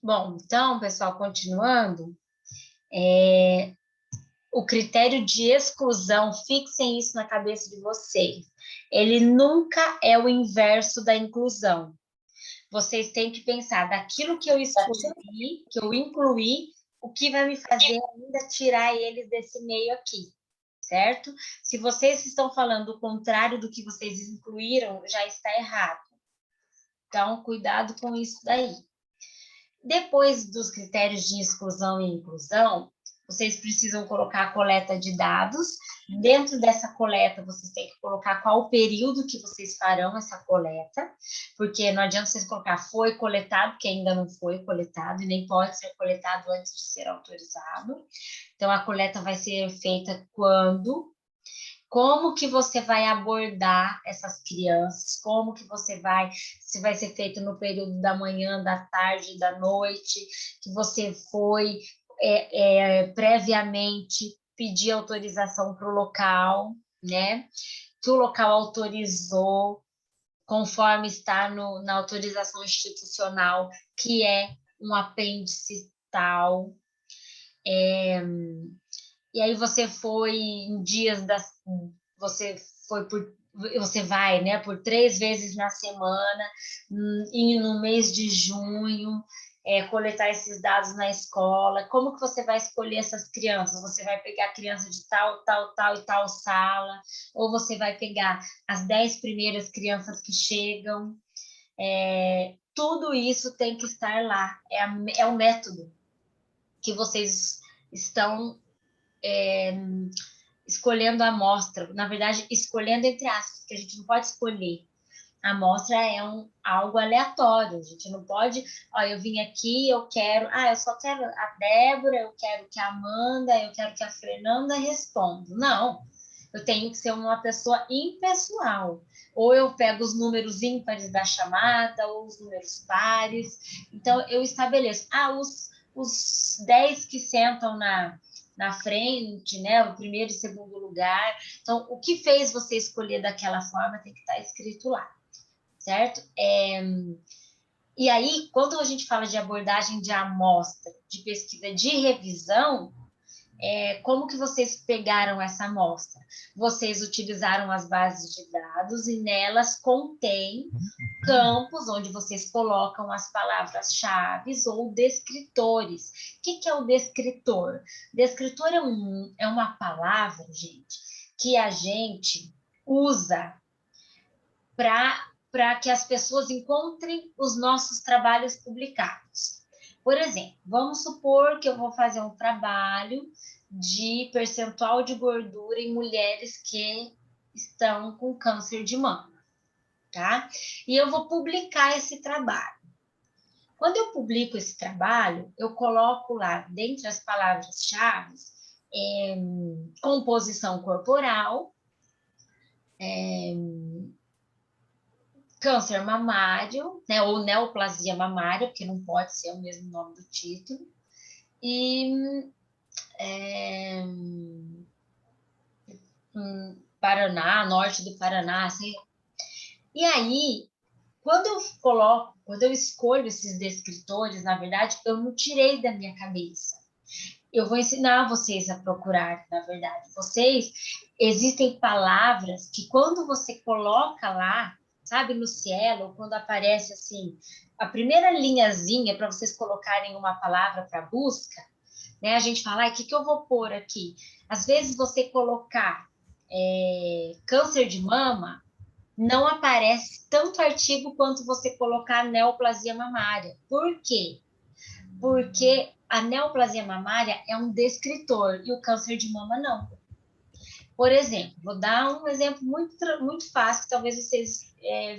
Bom, então, pessoal, continuando, é, o critério de exclusão, fixem isso na cabeça de vocês. Ele nunca é o inverso da inclusão. Vocês têm que pensar daquilo que eu excluí, que eu incluí, o que vai me fazer ainda tirar eles desse meio aqui, certo? Se vocês estão falando o contrário do que vocês incluíram, já está errado. Então, cuidado com isso daí. Depois dos critérios de exclusão e inclusão, vocês precisam colocar a coleta de dados. Dentro dessa coleta, vocês têm que colocar qual o período que vocês farão essa coleta, porque não adianta vocês colocar foi coletado, que ainda não foi coletado, e nem pode ser coletado antes de ser autorizado. Então, a coleta vai ser feita quando, como que você vai abordar essas crianças, como que você vai, se vai ser feito no período da manhã, da tarde, da noite, que você foi previamente pedir autorização para o local, né? Que o local autorizou, conforme está na autorização institucional, que é um apêndice tal. E aí você foi em dias das. Você foi por. Você vai, né, por 3 vezes na semana, e no mês de junho, coletar esses dados na escola. Como que você vai escolher essas crianças? Você vai pegar a criança de tal, tal, tal e tal sala, ou você vai pegar as 10 primeiras crianças que chegam. Tudo isso tem que estar lá. É o método que vocês estão escolhendo a amostra, na verdade, escolhendo entre aspas, porque a gente não pode escolher. A amostra é algo aleatório, a gente não pode, ó, eu vim aqui, eu só quero a Débora, eu quero que a Amanda, eu quero que a Fernanda respondam. Não, eu tenho que ser uma pessoa impessoal. Ou eu pego os números ímpares da chamada, ou os números pares. Então, eu estabeleço, os 10 que sentam na frente, né? O primeiro e segundo lugar. Então, o que fez você escolher daquela forma tem que estar escrito lá, certo? E aí, quando a gente fala de abordagem de amostra, de pesquisa de revisão, como que vocês pegaram essa amostra? Vocês utilizaram as bases de dados e nelas contém campos onde vocês colocam as palavras-chave ou descritores. O que é o descritor? Descritor é uma palavra, gente, que a gente usa para que as pessoas encontrem os nossos trabalhos publicados. Por exemplo, vamos supor que eu vou fazer um trabalho de percentual de gordura em mulheres que estão com câncer de mama, tá? E eu vou publicar esse trabalho. Quando eu publico esse trabalho, eu coloco lá, dentre as palavras-chave, composição corporal, câncer mamário, né, ou neoplasia mamária, porque não pode ser o mesmo nome do título, e Paraná, norte do Paraná, assim. E aí, quando eu escolho esses descritores, na verdade, eu não tirei da minha cabeça. Eu vou ensinar vocês a procurar, na verdade. Existem palavras que quando você coloca lá, sabe, no Cielo, quando aparece assim, a primeira linhazinha para vocês colocarem uma palavra para busca, né? A gente fala, o que eu vou pôr aqui? Às vezes você colocar câncer de mama, não aparece tanto artigo quanto você colocar neoplasia mamária. Por quê? Porque a neoplasia mamária é um descritor e o câncer de mama não. Por exemplo, vou dar um exemplo muito fácil, que talvez vocês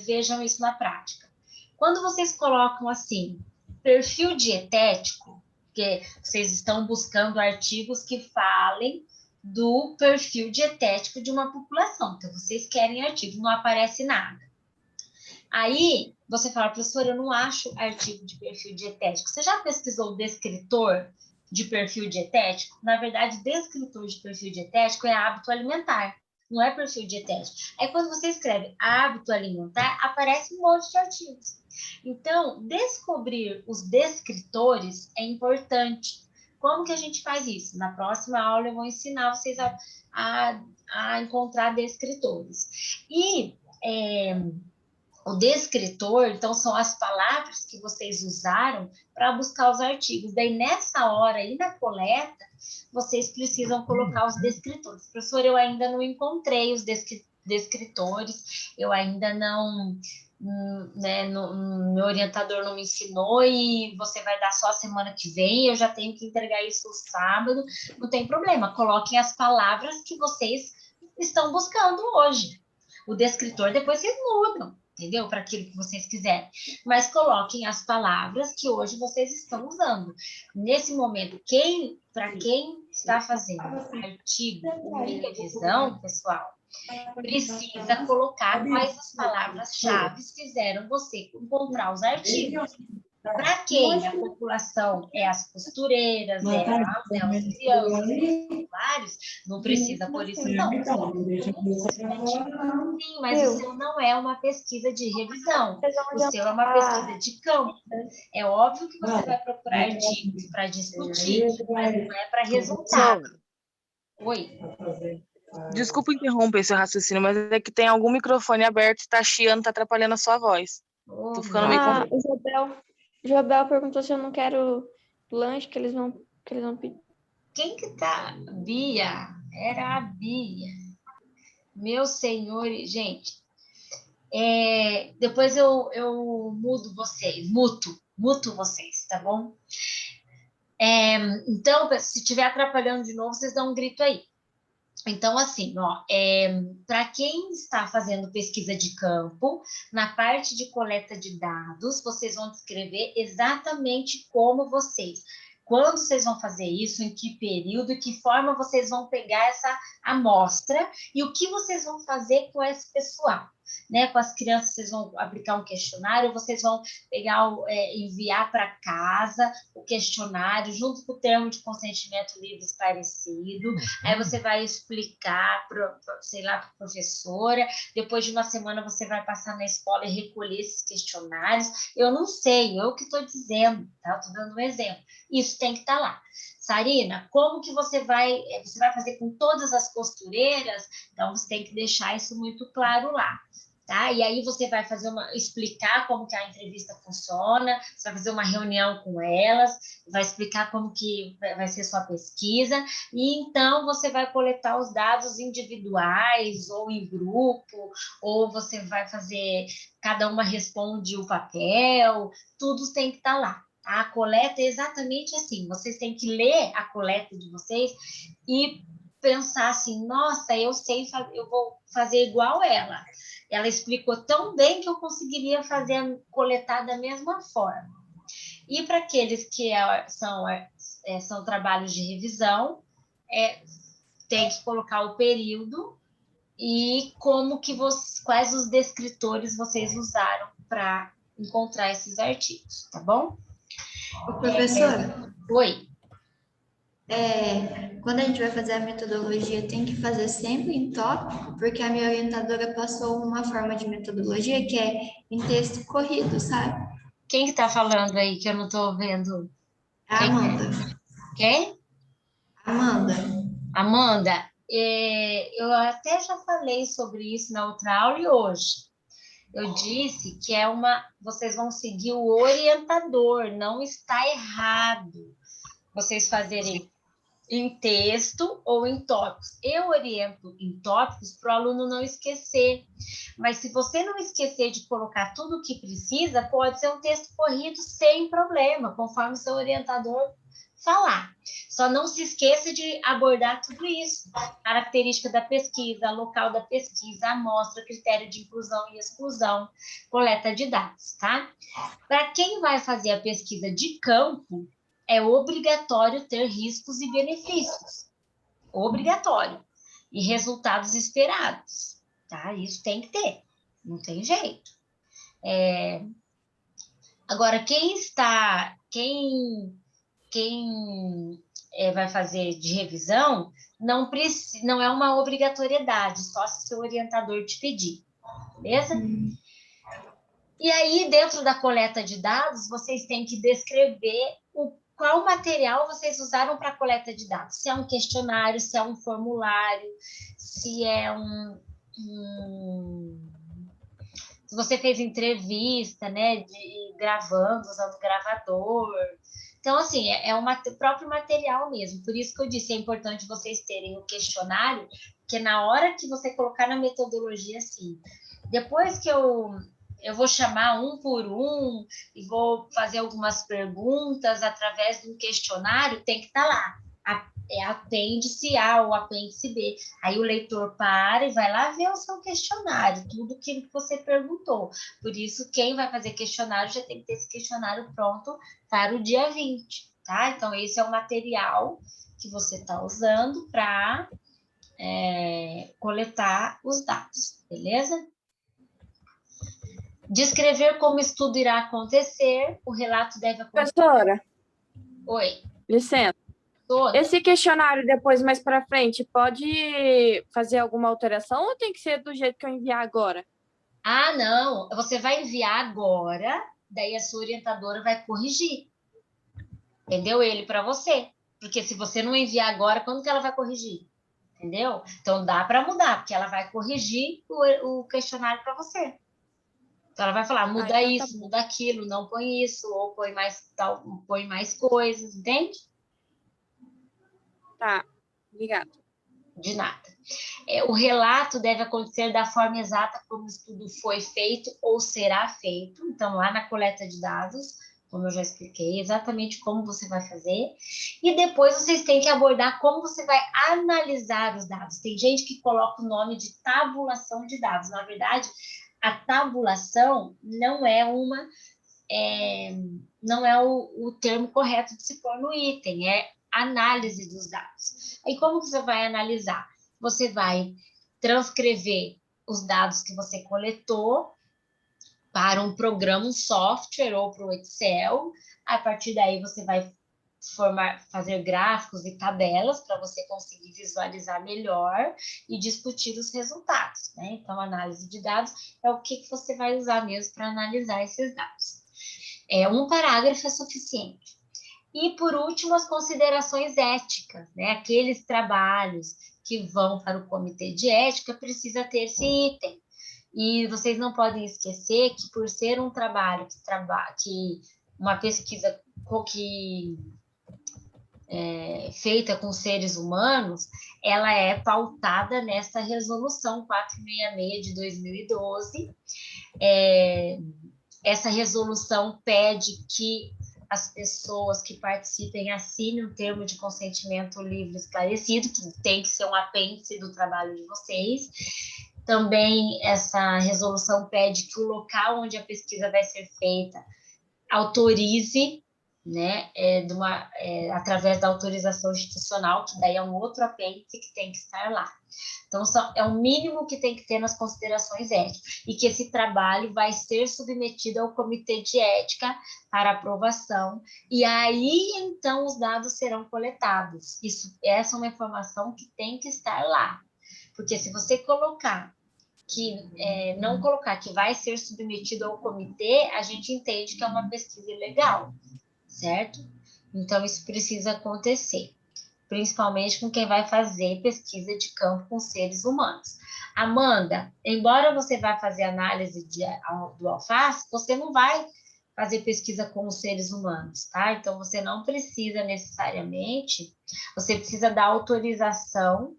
vejam isso na prática. Quando vocês colocam assim, perfil dietético, porque vocês estão buscando artigos que falem do perfil dietético de uma população, então vocês querem artigo, não aparece nada. Aí você fala, professor, eu não acho artigo de perfil dietético. Você já pesquisou o descritor de perfil dietético? Na verdade, descritor de perfil dietético é hábito alimentar. não é perfil dietético. Aí quando você escreve hábito alimentar, aparece um monte de artigos. Então, descobrir os descritores é importante. Como que a gente faz isso? Na próxima aula eu vou ensinar vocês a encontrar descritores. E o descritor, então, são as palavras que vocês usaram para buscar os artigos. Daí, nessa hora aí, na coleta, vocês precisam colocar os descritores. Professor, eu ainda não encontrei os descritores, eu ainda não, né, meu orientador não me ensinou e você vai dar só a semana que vem, eu já tenho que entregar isso no sábado, não tem problema, coloquem as palavras que vocês estão buscando hoje. O descritor depois vocês mudam, entendeu? Para aquilo que vocês quiserem. Mas coloquem as palavras que hoje vocês estão usando. Nesse momento, para quem está fazendo artigo e revisão, pessoal, precisa colocar quais as palavras-chave fizeram você encontrar os artigos. Para quem a população é as costureiras, os crianças, os usuários, não precisa por isso não. Sim, mas o seu não é uma pesquisa de revisão, o seu é uma pesquisa de campo. É óbvio que você vai procurar artigos para discutir, mas não é para resultado. Oi. Desculpa interromper seu raciocínio, mas é que tem algum microfone aberto, tá chiando, tá atrapalhando a sua voz. Tô ficando meio confuso. Jobel perguntou se eu não quero lanche que eles vão pedir. Quem que tá? Bia. Era a Bia. Meu senhor, gente. Depois eu mudo vocês, muto vocês, tá bom? Então, se estiver atrapalhando de novo, vocês dão um grito aí. Então, assim, ó, para quem está fazendo pesquisa de campo, na parte de coleta de dados, vocês vão descrever exatamente como quando vocês vão fazer isso, em que período, que forma vocês vão pegar essa amostra e o que vocês vão fazer com esse pessoal. Né? Com as crianças, vocês vão aplicar um questionário, vocês vão pegar, enviar para casa o questionário, junto com o termo de consentimento livre e esclarecido. Aí você vai explicar, sei lá, para a professora. Depois de uma semana, você vai passar na escola e recolher esses questionários. Eu não sei, eu que estou dizendo, tá? Estou dando um exemplo. Isso tem que estar lá. Sarina, como que você vai fazer com todas as costureiras? Então, você tem que deixar isso muito claro lá. Tá? E aí você vai explicar como que a entrevista funciona, você vai fazer uma reunião com elas, vai explicar como que vai ser sua pesquisa, e então você vai coletar os dados individuais, ou em grupo, ou você vai fazer, cada uma responde o papel, tudo tem que estar lá. A coleta é exatamente assim, vocês têm que ler a coleta de vocês e pensar assim, nossa, eu vou fazer igual ela. Ela explicou tão bem que eu conseguiria coletar da mesma forma. E para aqueles que são trabalhos de revisão, tem que colocar o período e quais os descritores vocês usaram para encontrar esses artigos, tá bom? Professora? Oi. Quando a gente vai fazer a metodologia, tem que fazer sempre em tópico, porque a minha orientadora passou uma forma de metodologia que é em texto corrido, sabe? Quem que tá falando aí que eu não tô vendo? A Amanda. Quem? Amanda. Amanda, eu até já falei sobre isso na outra aula e hoje. Eu disse que vocês vão seguir o orientador, não está errado vocês fazerem em texto ou em tópicos. Eu oriento em tópicos para o aluno não esquecer, mas se você não esquecer de colocar tudo o que precisa, pode ser um texto corrido sem problema, conforme seu orientador falar. Só não se esqueça de abordar tudo isso. Característica da pesquisa, local da pesquisa, amostra, critério de inclusão e exclusão, coleta de dados, tá? Para quem vai fazer a pesquisa de campo, é obrigatório ter riscos e benefícios. Obrigatório. E resultados esperados, tá? Isso tem que ter. Não tem jeito. Agora, quem vai fazer de revisão, não é uma obrigatoriedade, só se seu orientador te pedir, beleza? E aí, dentro da coleta de dados, vocês têm que descrever qual material vocês usaram para a coleta de dados. Se é um questionário, se é um formulário, se é se você fez entrevista, né, gravando, usando gravador. Então, assim, é o próprio material mesmo. Por isso que eu disse, é importante vocês terem o questionário, porque na hora que você colocar na metodologia, assim, depois que eu vou chamar um por um e vou fazer algumas perguntas através de um questionário, tem que estar lá. Apêndice A ou apêndice B. Aí o leitor para e vai lá ver o seu questionário, tudo que você perguntou. Por isso, quem vai fazer questionário já tem que ter esse questionário pronto para o dia 20, tá? Então, esse é o material que você está usando para coletar os dados, beleza? Descrever como o estudo irá acontecer, o relato deve acontecer... Professora, Oi. licença. Esse questionário depois, mais para frente, pode fazer alguma alteração ou tem que ser do jeito que eu enviar agora? Ah, não. Você vai enviar agora, daí a sua orientadora vai corrigir. Entendeu? Ele para você. Porque se você não enviar agora, quando que ela vai corrigir? Entendeu? Então dá para mudar, porque ela vai corrigir o questionário para você. Então ela vai falar, muda então isso, muda aquilo, não põe isso, ou põe mais coisas, entende? Tá, obrigada. De nada. O relato deve acontecer da forma exata como o estudo foi feito ou será feito. Então, lá na coleta de dados, como eu já expliquei, exatamente como você vai fazer. E depois vocês têm que abordar como você vai analisar os dados. Tem gente que coloca o nome de tabulação de dados. Na verdade, a tabulação não é o termo correto de se pôr no item, é análise dos dados. Aí como que você vai analisar? Você vai transcrever os dados que você coletou para um programa, um software ou para o Excel. A partir daí você vai fazer gráficos e tabelas para você conseguir visualizar melhor e discutir os resultados, né? Então, análise de dados é o que você vai usar mesmo para analisar esses dados. Um parágrafo é suficiente. E, por último, as considerações éticas, né? Aqueles trabalhos que vão para o comitê de ética precisa ter esse item. E vocês não podem esquecer que, por ser um trabalho que uma pesquisa feita com seres humanos, ela é pautada nessa resolução 466 de 2012. Essa resolução pede que as pessoas que participem assinem um termo de consentimento livre e esclarecido, que tem que ser um apêndice do trabalho de vocês. Também essa resolução pede que o local onde a pesquisa vai ser feita autorize, né, através da autorização institucional, que daí é um outro apêndice que tem que estar lá. Então, é o mínimo que tem que ter nas considerações éticas, e que esse trabalho vai ser submetido ao comitê de ética para aprovação, e aí, então, os dados serão coletados. Essa é uma informação que tem que estar lá, porque se você colocar não colocar que vai ser submetido ao comitê, a gente entende que é uma pesquisa ilegal, certo? Então, isso precisa acontecer, principalmente com quem vai fazer pesquisa de campo com seres humanos. Amanda, embora você vá fazer análise do alface, você não vai fazer pesquisa com os seres humanos, tá? Então, você não precisa necessariamente, você precisa dar autorização,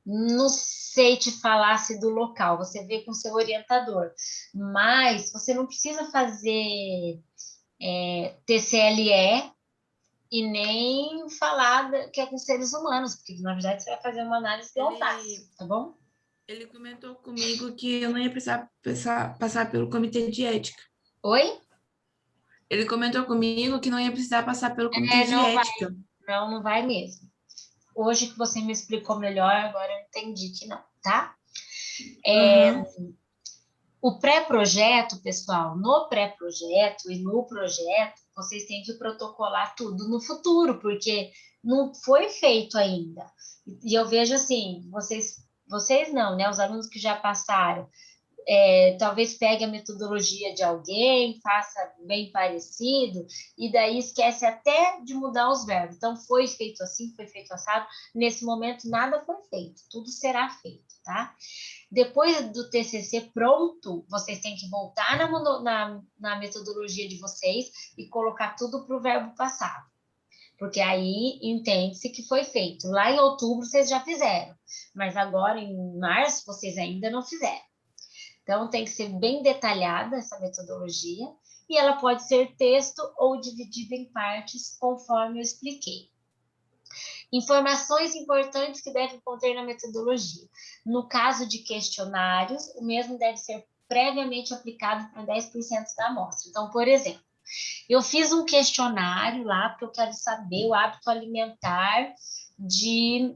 não sei te falar se do local, você vê com seu orientador, mas você não precisa fazer TCLE e nem falar que é com seres humanos, porque na verdade você vai fazer uma análise de alface, tá bom? Ele comentou comigo que eu não ia precisar passar pelo comitê de ética. Oi? Ele comentou comigo que não ia precisar passar pelo comitê de ética. Não vai mesmo. Hoje que você me explicou melhor, agora eu entendi que não, tá? O pré-projeto, pessoal, no pré-projeto e no projeto, vocês têm que protocolar tudo no futuro, porque não foi feito ainda. E eu vejo assim, vocês não, né? Os alunos que já passaram, talvez pegue a metodologia de alguém, faça bem parecido, e daí esquece até de mudar os verbos. Então, foi feito assim, foi feito assado. Nesse momento, nada foi feito, tudo será feito, tá? Depois do TCC pronto, vocês têm que voltar na metodologia de vocês e colocar tudo para o verbo passado. Porque aí entende-se que foi feito. Lá em outubro vocês já fizeram, mas agora em março vocês ainda não fizeram. Então tem que ser bem detalhada essa metodologia e ela pode ser texto ou dividida em partes, conforme eu expliquei. Informações importantes que devem conter na metodologia. No caso de questionários, o mesmo deve ser previamente aplicado para 10% da amostra. Então, por exemplo, eu fiz um questionário lá, porque eu quero saber o hábito alimentar de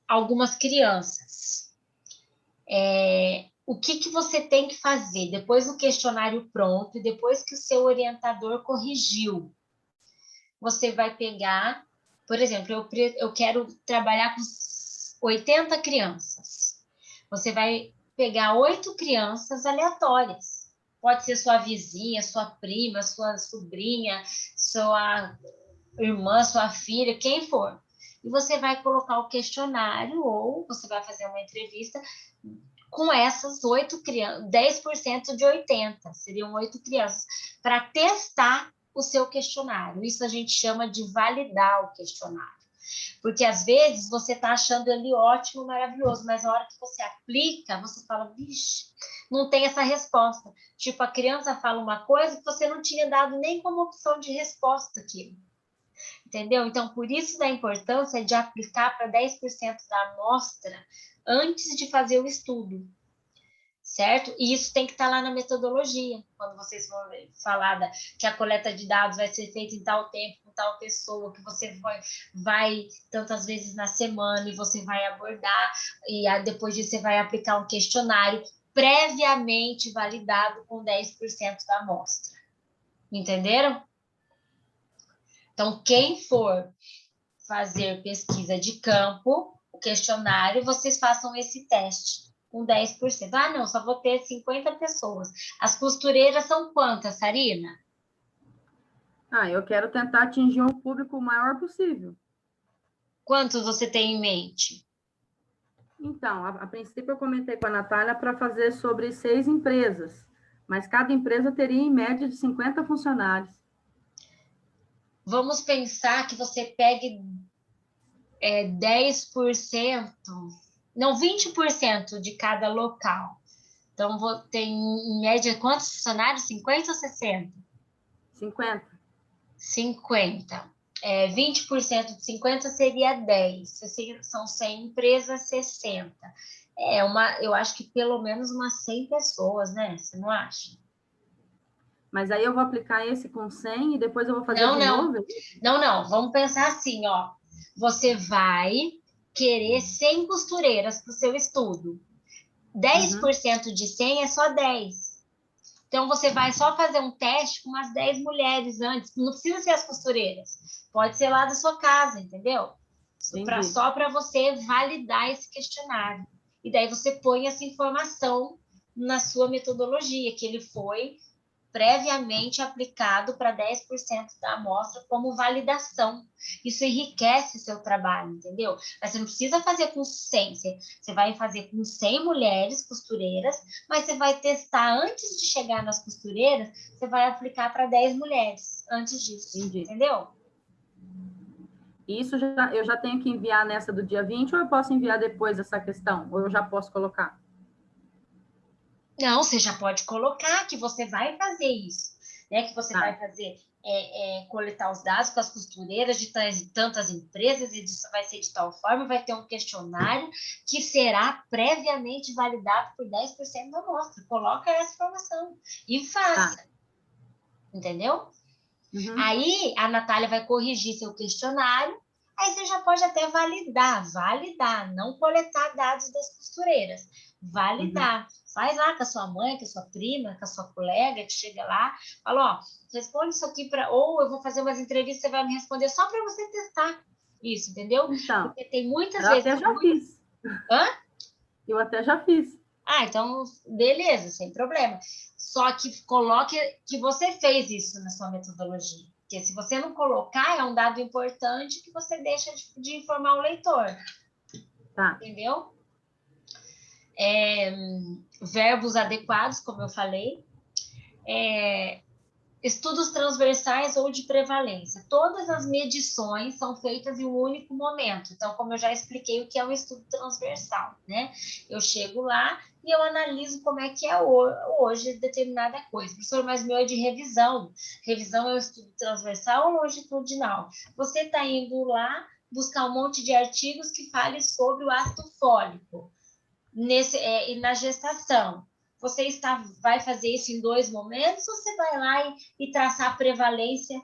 algumas crianças. O que você tem que fazer depois do questionário pronto e depois que o seu orientador corrigiu? Você vai pegar, por exemplo, eu quero trabalhar com 80 crianças. Você vai pegar 8 crianças aleatórias. Pode ser sua vizinha, sua prima, sua sobrinha, sua irmã, sua filha, quem for. E você vai colocar o questionário ou você vai fazer uma entrevista com essas 8 crianças, 10% de 80, seriam 8 crianças, para testar o seu questionário. Isso a gente chama de validar o questionário. Porque às vezes você está achando ele ótimo, maravilhoso, mas na hora que você aplica, você fala, vixe, não tem essa resposta. Tipo, a criança fala uma coisa que você não tinha dado nem como opção de resposta aqui. Entendeu? Então, por isso da importância de aplicar para 10% da amostra antes de fazer o estudo. Certo? E isso tem que estar lá na metodologia, quando vocês vão falar que a coleta de dados vai ser feita em tal tempo, com tal pessoa, que você vai tantas vezes na semana e você vai abordar, e depois disso você vai aplicar um questionário previamente validado com 10% da amostra. Entenderam? Então, quem for fazer pesquisa de campo, o questionário, vocês façam esse teste com 10%. Ah, não, só vou ter 50 pessoas. As costureiras são quantas, Sarina? Eu quero tentar atingir um público o maior possível. Quantos você tem em mente? Então, a princípio eu comentei com a Natália para fazer sobre 6 empresas, mas cada empresa teria em média de 50 funcionários. Vamos pensar que você pegue 10%, não, 20% de cada local. Então, tem em média quantos funcionários? 50 ou 60? 50. 50. 20% de 50 seria 10. São 100 empresas, 60. Eu acho que pelo menos umas 100 pessoas, né? Você não acha? Mas aí eu vou aplicar esse com 100 e depois eu vou fazer de novo? Não. Vamos pensar assim, ó. Você vai querer 100 costureiras para o seu estudo. 10% de 100 é só 10. Então, você vai só fazer um teste com umas 10 mulheres antes. Não precisa ser as costureiras. Pode ser lá da sua casa, entendeu? Só para você validar esse questionário. E daí você põe essa informação na sua metodologia, que ele foi previamente aplicado para 10% da amostra como validação. Isso enriquece seu trabalho, entendeu? Mas você não precisa fazer com 100, você vai fazer com 100 mulheres costureiras, mas você vai testar antes de chegar nas costureiras, você vai aplicar para 10 mulheres antes disso, entendeu? Isso eu já tenho que enviar nessa do dia 20 ou eu posso enviar depois essa questão? Ou eu já posso colocar? Não, você já pode colocar que você vai fazer isso, né? Que você vai fazer, coletar os dados com as costureiras de tantas empresas, e isso vai ser de tal forma, vai ter um questionário que será previamente validado por 10% da amostra. Coloca essa informação e faça. Entendeu? Aí a Natália vai corrigir seu questionário, aí você já pode até validar, não coletar dados das costureiras, validar. Faz lá com a sua mãe, com a sua prima, com a sua colega, que chega lá, fala, ó, responde isso aqui ou eu vou fazer umas entrevistas, você vai me responder só para você testar isso, entendeu? Então, porque tem muitas eu vezes... até já fiz. Hã? Eu até já fiz. Então, beleza, sem problema. Só que coloque que você fez isso na sua metodologia. Porque se você não colocar, é um dado importante que você deixa de informar o leitor. Tá. Entendeu? Verbos adequados, como eu falei. Estudos transversais ou de prevalência. Todas as medições são feitas em um único momento. Então, como eu já expliquei o que é um estudo transversal, né? Eu chego lá e eu analiso como é que é hoje determinada coisa. Professor, mas meu é de revisão. Revisão é um estudo transversal ou longitudinal? Você está indo lá buscar um monte de artigos que falem sobre o ácido fólico e na gestação. Você vai fazer isso em 2 momentos ou você vai lá e traçar a prevalência,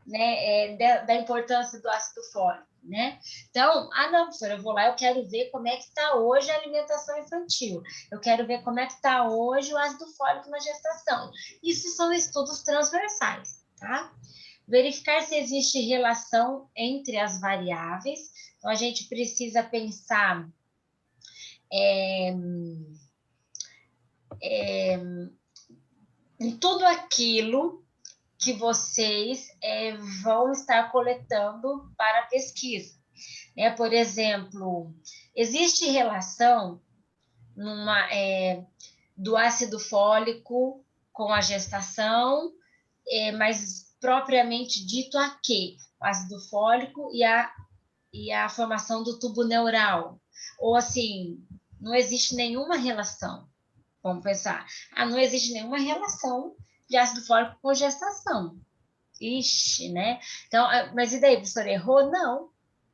né, da importância do ácido fólico, né? Então, não, professora, eu vou lá, eu quero ver como é que está hoje a alimentação infantil. Eu quero ver como é que está hoje o ácido fólico na gestação. Isso são estudos transversais, tá? Verificar se existe relação entre as variáveis. Então, a gente precisa pensar... em tudo aquilo que vocês vão estar coletando para a pesquisa. Por exemplo, existe relação do ácido fólico com a gestação, mas propriamente dito a quê? O ácido fólico e a formação do tubo neural. Ou assim, não existe nenhuma relação. Vamos pensar, não existe nenhuma relação de ácido fólico com gestação. Ixi, né? Então, mas e daí, professor, errou? Não.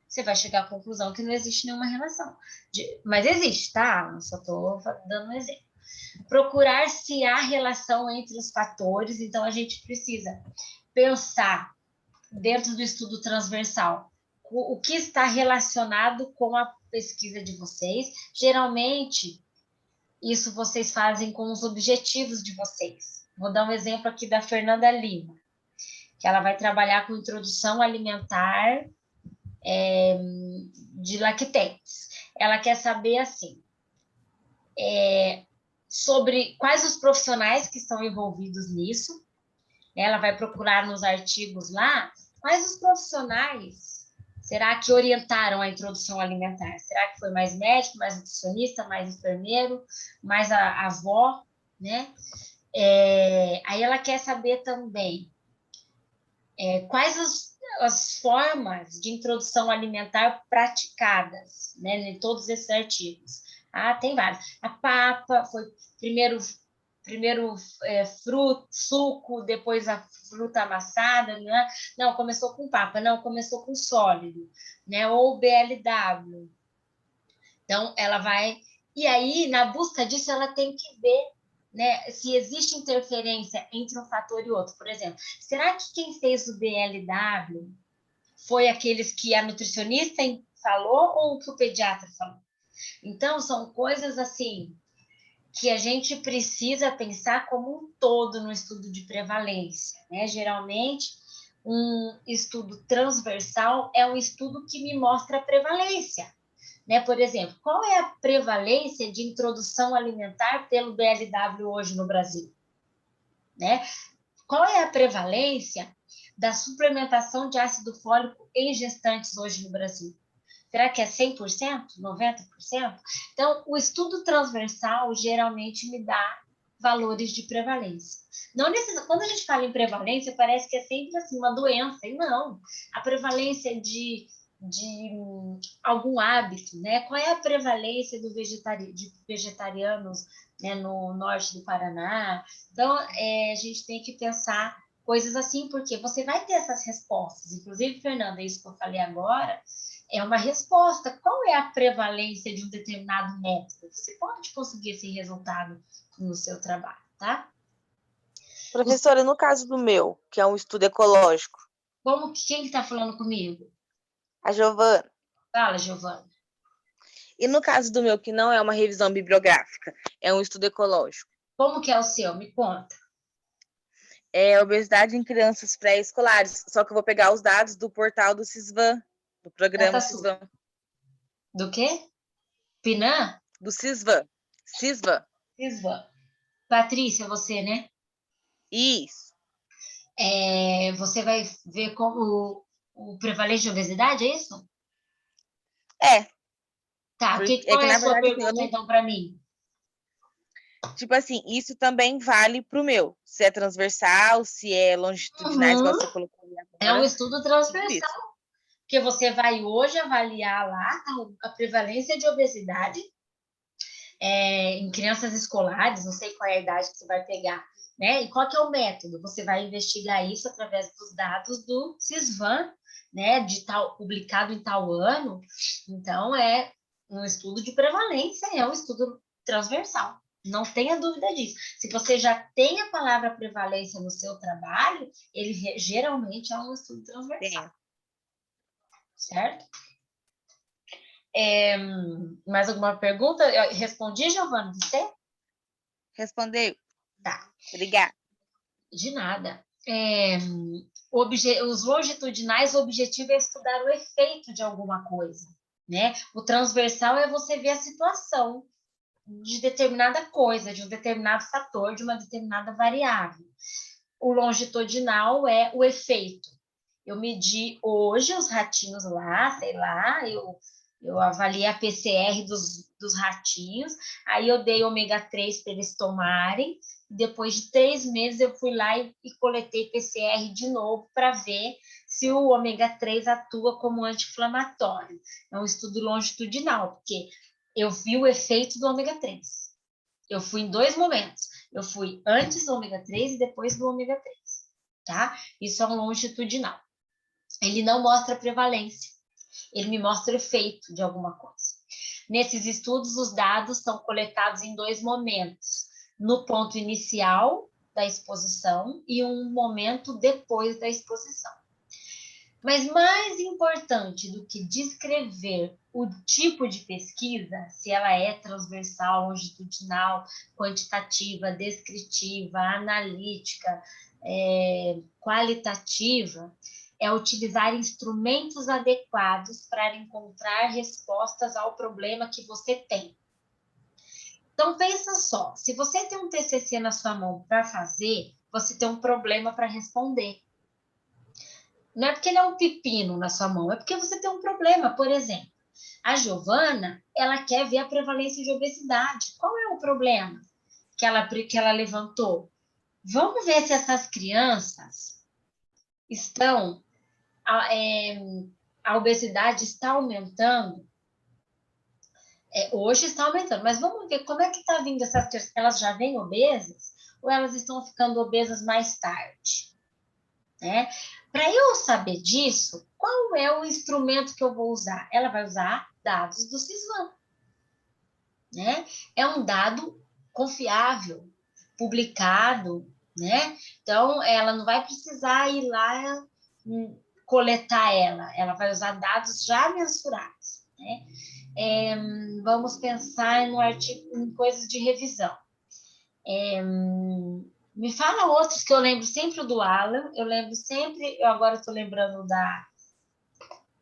Você vai chegar à conclusão que não existe nenhuma relação. Mas existe, tá? Eu só estou dando um exemplo. Procurar se há relação entre os fatores. Então, a gente precisa pensar dentro do estudo transversal o que está relacionado com a pesquisa de vocês. Geralmente, isso vocês fazem com os objetivos de vocês. Vou dar um exemplo aqui da Fernanda Lima, que ela vai trabalhar com introdução alimentar de lactentes. Ela quer saber, assim, sobre quais os profissionais que estão envolvidos nisso. Ela vai procurar nos artigos lá quais os profissionais será que orientaram a introdução alimentar? Será que foi mais médico, mais nutricionista, mais enfermeiro, mais a avó, né? Aí ela quer saber também quais as formas de introdução alimentar praticadas, né, em todos esses artigos. Tem vários. A papa foi primeiro fruto, suco, depois a fruta amassada, né? Não, começou com papa, não, começou com sólido, né? Ou BLW. Então, ela vai... E aí, na busca disso, ela tem que ver, né, se existe interferência entre um fator e outro. Por exemplo, será que quem fez o BLW foi aqueles que a nutricionista falou ou que o pediatra falou? Então, são coisas assim que a gente precisa pensar como um todo no estudo de prevalência, né? Geralmente, um estudo transversal é um estudo que me mostra a prevalência, né? Por exemplo, qual é a prevalência de introdução alimentar pelo BLW hoje no Brasil? Né? Qual é a prevalência da suplementação de ácido fólico em gestantes hoje no Brasil? Será que é 100%? 90%? Então, o estudo transversal geralmente me dá valores de prevalência. Quando a gente fala em prevalência, parece que é sempre assim, uma doença. E não, a prevalência de algum hábito, né? Qual é a prevalência de vegetarianos, né, no norte do Paraná? Então, a gente tem que pensar coisas assim, porque você vai ter essas respostas. Inclusive, Fernanda, isso que eu falei agora é uma resposta. Qual é a prevalência de um determinado método? Você pode conseguir esse resultado no seu trabalho, tá? Professora, no caso do meu, que é um estudo ecológico. Quem está falando comigo? A Giovana. Fala, Giovana. E no caso do meu, que não é uma revisão bibliográfica, é um estudo ecológico. Como que é o seu? Me conta. É obesidade em crianças pré-escolares. Só que eu vou pegar os dados do portal do CISVAN, do programa CISVAN. Do quê? PNAE? Do CISVAN. CISVAN. CISVAN. Patrícia, você, né? Isso. Você vai ver como o prevalente de obesidade, é isso? É. Tá, qual é a sua pergunta, então, para mim? Tipo assim, isso também vale para o meu. Se é transversal, se é longitudinal, igual você colocou ali agora. É um estudo transversal. Porque você vai hoje avaliar lá a prevalência de obesidade em crianças escolares, não sei qual é a idade que você vai pegar, né? E qual que é o método? Você vai investigar isso através dos dados do CISVAN, né? Publicado em tal ano. Então, é um estudo de prevalência, é um estudo transversal. Não tenha dúvida disso. Se você já tem a palavra prevalência no seu trabalho, ele geralmente é um estudo transversal. Certo? Mais alguma pergunta? Eu respondi, Giovana, você? Respondeu. Tá. Obrigada. De nada. Os longitudinais, o objetivo é estudar o efeito de alguma coisa, né? O transversal é você ver a situação de determinada coisa, de um determinado fator, de uma determinada variável. O longitudinal é o efeito. Eu medi hoje os ratinhos lá, sei lá, eu avaliei a PCR dos ratinhos, aí eu dei ômega 3 para eles tomarem, depois de 3 meses eu fui lá e coletei PCR de novo para ver se o ômega 3 atua como anti-inflamatório. É um estudo longitudinal, porque eu vi o efeito do ômega 3. Eu fui em 2 momentos. Eu fui antes do ômega 3 e depois do ômega 3, tá? Isso é um longitudinal. Ele não mostra prevalência, ele me mostra o efeito de alguma coisa. Nesses estudos, os dados são coletados em 2 momentos, no ponto inicial da exposição e um momento depois da exposição. Mas mais importante do que descrever o tipo de pesquisa, se ela é transversal, longitudinal, quantitativa, descritiva, analítica, qualitativa, é utilizar instrumentos adequados para encontrar respostas ao problema que você tem. Então, pensa só, se você tem um TCC na sua mão para fazer, você tem um problema para responder. Não é porque ele é um pepino na sua mão, é porque você tem um problema. Por exemplo, a Giovana, ela quer ver a prevalência de obesidade. Qual é o problema que ela levantou? Vamos ver se essas crianças estão... a obesidade está aumentando. Hoje está aumentando, mas vamos ver como é que está vindo essas crianças. Elas já vêm obesas ou elas estão ficando obesas mais tarde? Né? Para eu saber disso, qual é o instrumento que eu vou usar? Ela vai usar dados do CISVAN. Né? É um dado confiável, publicado, né? Então, ela não vai precisar ir lá coletar ela vai usar dados já mensurados. Né? Vamos pensar no artigo, em coisas de revisão. Me fala outros que eu lembro sempre do Alan, eu lembro sempre, eu agora estou lembrando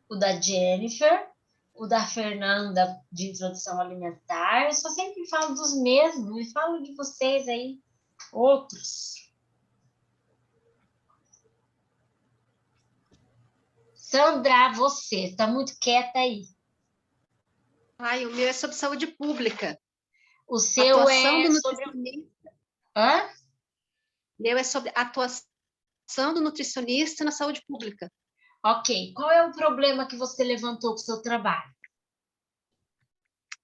o da Jennifer, o da Fernanda de introdução alimentar, eu só sempre falo dos mesmos, me fala de vocês aí, outros. Sandra, você está muito quieta aí. O meu é sobre saúde pública. O seu atuação é do sobre... nutricionista. Hã? O meu é sobre atuação do nutricionista na saúde pública. Ok. Qual é o problema que você levantou com o seu trabalho?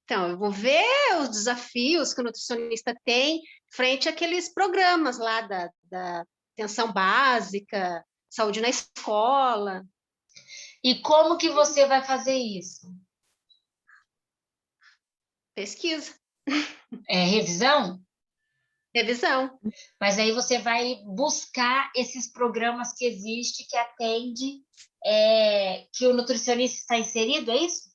Então, eu vou ver os desafios que o nutricionista tem frente àqueles programas lá da atenção básica, saúde na escola. E como que você vai fazer isso? Pesquisa. Revisão? Revisão. Mas aí você vai buscar esses programas que existem, que atende, que o nutricionista está inserido, é isso?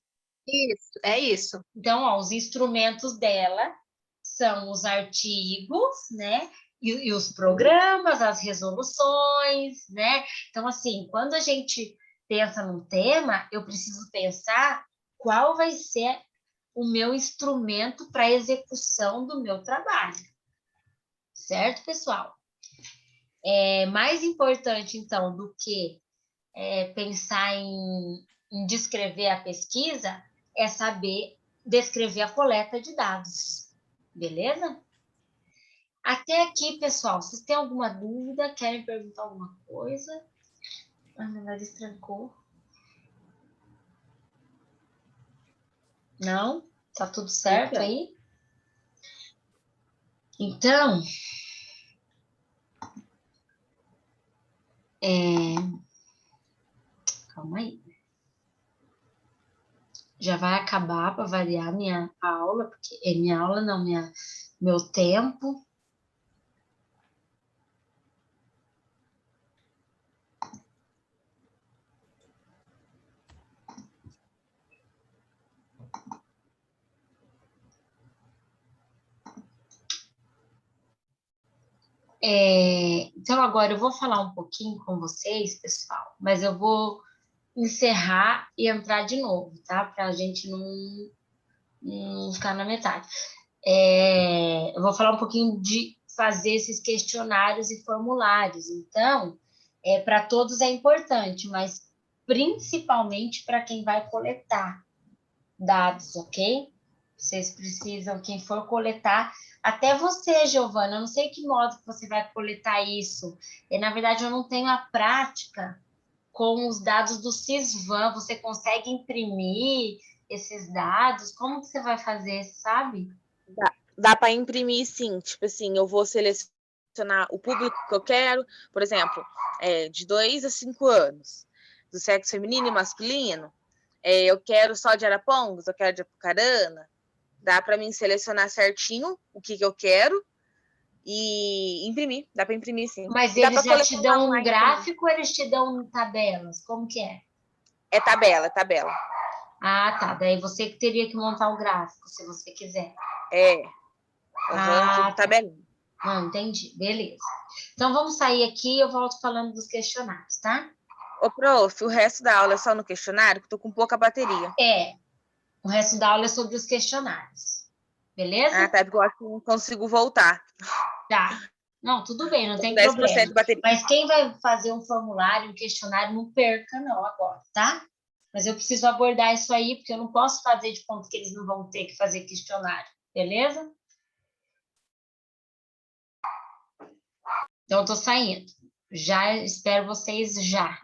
Isso, é isso. Então, ó, os instrumentos dela são os artigos, né? E os programas, as resoluções, né? Então, assim, quando a gente pensa num tema, eu preciso pensar qual vai ser o meu instrumento para a execução do meu trabalho. Certo, pessoal? É mais importante, então, do que pensar em descrever a pesquisa, é saber descrever a coleta de dados. Beleza? Até aqui, pessoal, vocês têm alguma dúvida? Querem perguntar alguma coisa? Ah, meu nariz trancou. Não? Tá tudo certo aí? Então, calma aí. Já vai acabar para variar minha aula, porque minha aula não, meu tempo. Então, agora eu vou falar um pouquinho com vocês, pessoal, mas eu vou encerrar e entrar de novo, tá? Para a gente não ficar na metade. Eu vou falar um pouquinho de fazer esses questionários e formulários. Então, para todos é importante, mas principalmente para quem vai coletar dados, ok? Vocês precisam, quem for coletar, até você, Giovana, eu não sei que modo que você vai coletar isso. Na verdade, eu não tenho a prática com os dados do Sysvan. Você consegue imprimir esses dados? Como que você vai fazer, sabe? Dá para imprimir, sim. Tipo assim, eu vou selecionar o público que eu quero, por exemplo, de 2 a 5 anos, do sexo feminino e masculino. Eu quero só de Arapongas, eu quero de Apucarana. Dá para mim selecionar certinho o que eu quero e imprimir. Dá para imprimir, sim. Mas eles já te dão um gráfico ou eles te dão tabelas? Como que é? É tabela, é tabela. Ah, tá. Daí você que teria que montar o gráfico, se você quiser. Tabelinha. Não, entendi. Beleza. Então, vamos sair aqui e eu volto falando dos questionários, tá? Ô, prof, o resto da aula é só no questionário, que eu tô com pouca bateria. O resto da aula é sobre os questionários. Beleza? Tá, porque eu acho que não consigo voltar. Tá. Não, tudo bem, não tem problema. De bateria. Mas quem vai fazer um formulário, um questionário, não perca não agora, tá? Mas eu preciso abordar isso aí, porque eu não posso fazer de conta que eles não vão ter que fazer questionário. Beleza? Então, eu tô saindo. Já espero vocês já.